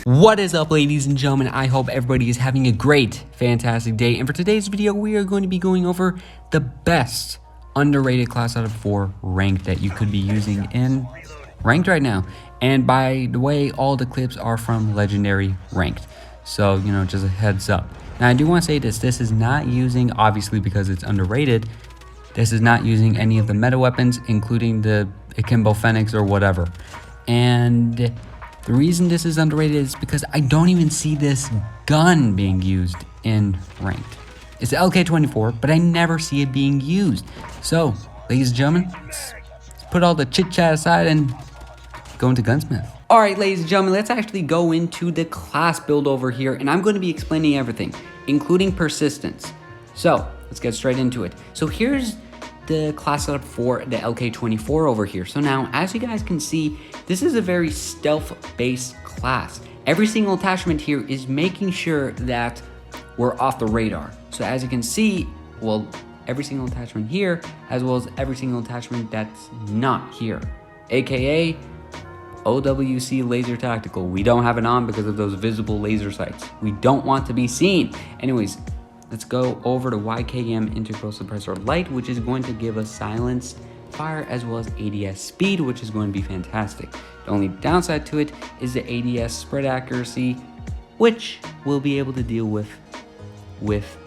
What is up, ladies and gentlemen? I hope everybody is having a great, fantastic day. And for today's video, we are going to be going over the best underrated class out of 4 ranked that you could be using in ranked right now. And by the way, all the clips are from legendary ranked. So, you know, just a heads up. Now, I do want to say this is not using, obviously because it's underrated, this is not using any of the meta weapons, including the Akimbo Phoenix or whatever. And the reason this is underrated is because I don't even see this gun being used in ranked. It's the LK24, but I never see it being used. So, ladies and gentlemen, let's put all the chit chat aside and go into Gunsmith. All right, ladies and gentlemen, let's actually go into the class build over here, and I'm going to be explaining everything, including persistence. So let's get straight into it. So here's the class setup for the LK24 over here. So now, as you guys can see, this is a very stealth-based class. Every single attachment here is making sure that we're off the radar. So as you can see, well, every single attachment here, as well as every single attachment that's not here, aka OWC Laser Tactical. We don't have it on because of those visible laser sights. We don't want to be seen. Anyways, let's go over to YKM Integral Suppressor Light, which is going to give us silenced fire as well as ADS speed, which is going to be fantastic. The only downside to it is the ADS spread accuracy, which we'll be able to deal with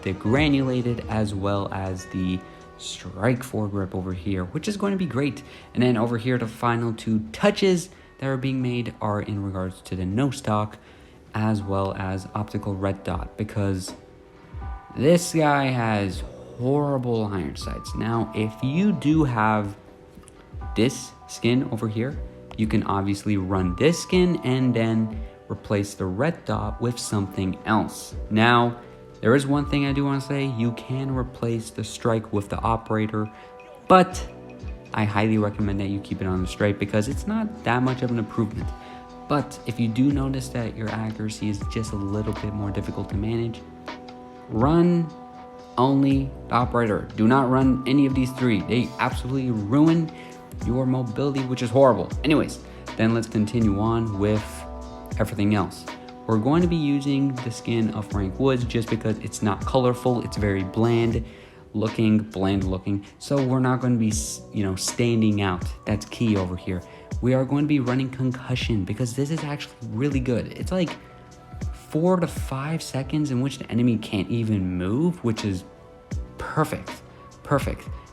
the granulated as well as the strike foregrip over here, which is going to be great. And then over here, the final 2 touches that are being made are in regards to the no stock as well as optical red dot, because this guy has horrible iron sights. Now, if you do have this skin over here, you can obviously run this skin and then replace the red dot with something else. Now, there is one thing I do want to say. You can replace the strike with the operator, but I highly recommend that you keep it on the straight because it's not that much of an improvement. But if you do notice that your accuracy is just a little bit more difficult to manage, run only the operator. Do not run any of these 3. They absolutely ruin your mobility, which is horrible. Anyways, then let's continue on with everything else. We're going to be using the skin of Rank Woods just because it's not colorful. It's very bland looking, so we're not going to be, you know, standing out. That's key over here. We are going to be running Concussion because this is actually really good. It's like 4 to 5 seconds in which the enemy can't even move, which is perfect.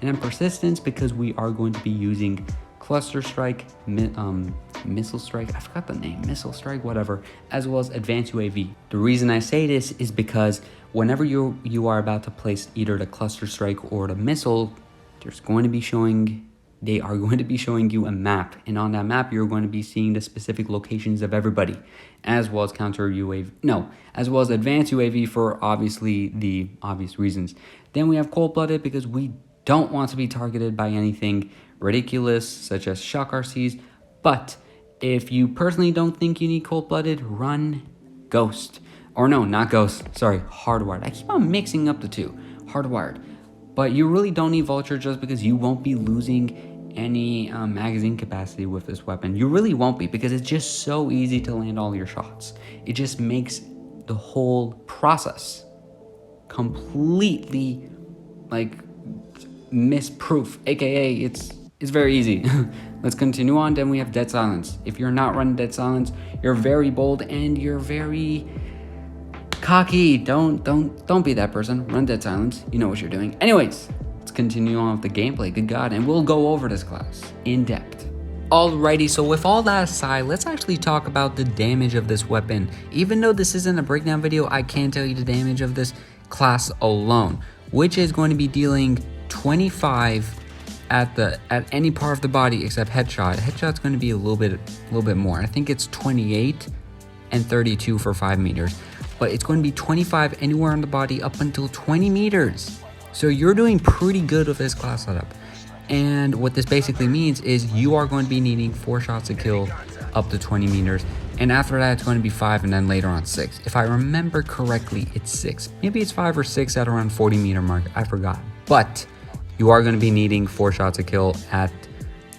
And then Persistence because we are going to be using Cluster Strike, Missile Strike, I forgot the name, Missile Strike, whatever, as well as Advanced UAV. The reason I say this is because whenever you are about to place either the Cluster Strike or the Missile, they are going to be showing you a map, and on that map you're going to be seeing the specific locations of everybody, as well as as well as Advanced UAV for obviously the obvious reasons. Then we have Cold-Blooded because we don't want to be targeted by anything ridiculous such as shock RCs. But if you personally don't think you need Cold-Blooded, run Ghost. Or no, not Ghost, sorry, Hardwired. I keep on mixing up the 2, Hardwired. But you really don't need Vulture just because you won't be losing any magazine capacity with this weapon. You really won't be, because it's just so easy to land all your shots. It just makes the whole process completely like misproof, aka it's very easy. Let's continue on. Then we have Dead Silence. If you're not running Dead Silence, you're very bold and you're very cocky. Don't be that person. Run Dead Silence. You know what you're doing. Anyways, let's continue on with the gameplay. Good God, and we'll go over this class in depth. Alrighty, so with all that aside, let's actually talk about the damage of this weapon. Even though this isn't a breakdown video, I can tell you the damage of this class alone, which is going to be dealing 25 at any part of the body except headshot. Headshot's going to be a little bit more. I think it's 28 and 32 for 5 meters, but it's going to be 25 anywhere on the body up until 20 meters. So you're doing pretty good with this class setup. And what this basically means is you are going to be needing 4 shots to kill up to 20 meters. And after that, it's going to be 5, and then later on 6. If I remember correctly, it's 6. Maybe it's 5 or 6 at around 40 meter mark. I forgot. But you are going to be needing 4 shots to kill at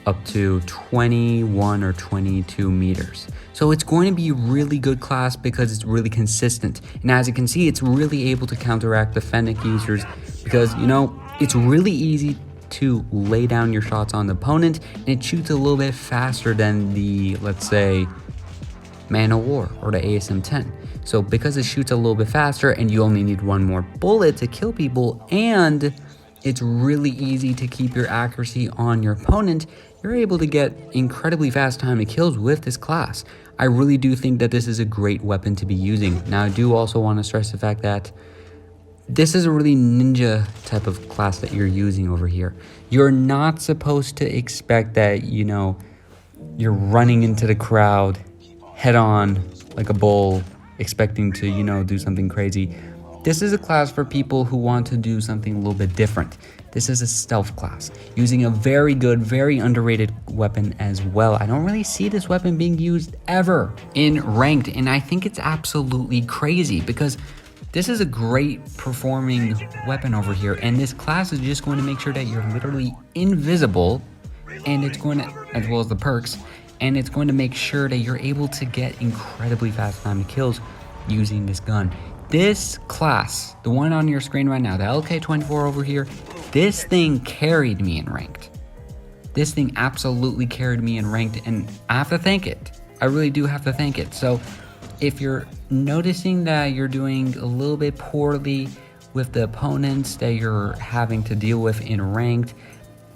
up to 21 or 22 meters. So it's going to be a really good class because it's really consistent. And as you can see, it's really able to counteract the Fennec users because, you know, it's really easy to lay down your shots on the opponent, and it shoots a little bit faster than the, let's say, Man of War or the ASM-10. So because it shoots a little bit faster and you only need one more bullet to kill people, and it's really easy to keep your accuracy on your opponent, you're able to get incredibly fast time to kills with this class. I really do think that this is a great weapon to be using. Now, I do also want to stress the fact that this is a really ninja type of class that you're using over here. You're not supposed to expect that, you know, you're running into the crowd head on like a bull, expecting to, you know, do something crazy. This is a class for people who want to do something a little bit different. This is a stealth class, using a very good, very underrated weapon as well. I don't really see this weapon being used ever in ranked, and I think it's absolutely crazy because this is a great performing weapon over here, and this class is just going to make sure that you're literally invisible, and it's going to, as well as the perks, and it's going to make sure that you're able to get incredibly fast time to kills using this gun. This class, the one on your screen right now, the LK24 over here, this thing carried me in ranked. This thing absolutely carried me in ranked, and I have to thank it. I really do have to thank it. So if you're noticing that you're doing a little bit poorly with the opponents that you're having to deal with in ranked,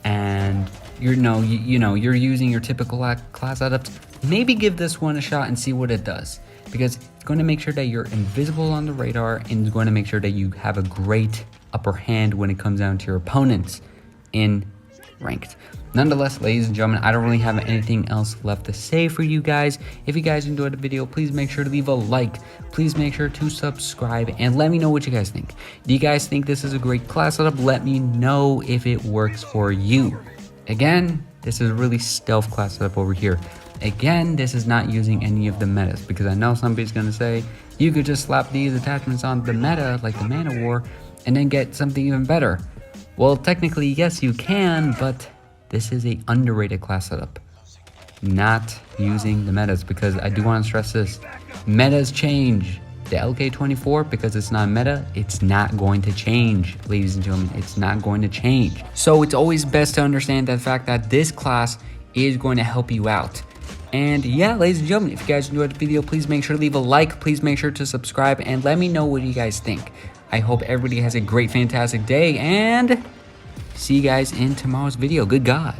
and you're you're using your typical class setups, maybe give this one a shot and see what it does, because it's going to make sure that you're invisible on the radar, and it's going to make sure that you have a great upper hand when it comes down to your opponents in ranked. Nonetheless, ladies and gentlemen, I don't really have anything else left to say for you guys. If you guys enjoyed the video, please make sure to leave a like. Please make sure to subscribe and let me know what you guys think. Do you guys think this is a great class setup? Let me know if it works for you. Again, this is a really stealth class setup over here. Again, this is not using any of the metas, because I know somebody's going to say you could just slap these attachments on the meta like the Man of War and then get something even better. Well, technically, yes, you can, but this is a underrated class setup, not using the metas, because I do want to stress this. Metas change. The LK24, because it's not meta, it's not going to change, ladies and gentlemen. It's not going to change. So it's always best to understand the fact that this class is going to help you out. And yeah, ladies and gentlemen, if you guys enjoyed the video, please make sure to leave a like. Please make sure to subscribe and let me know what you guys think. I hope everybody has a great, fantastic day, and see you guys in tomorrow's video. Good God.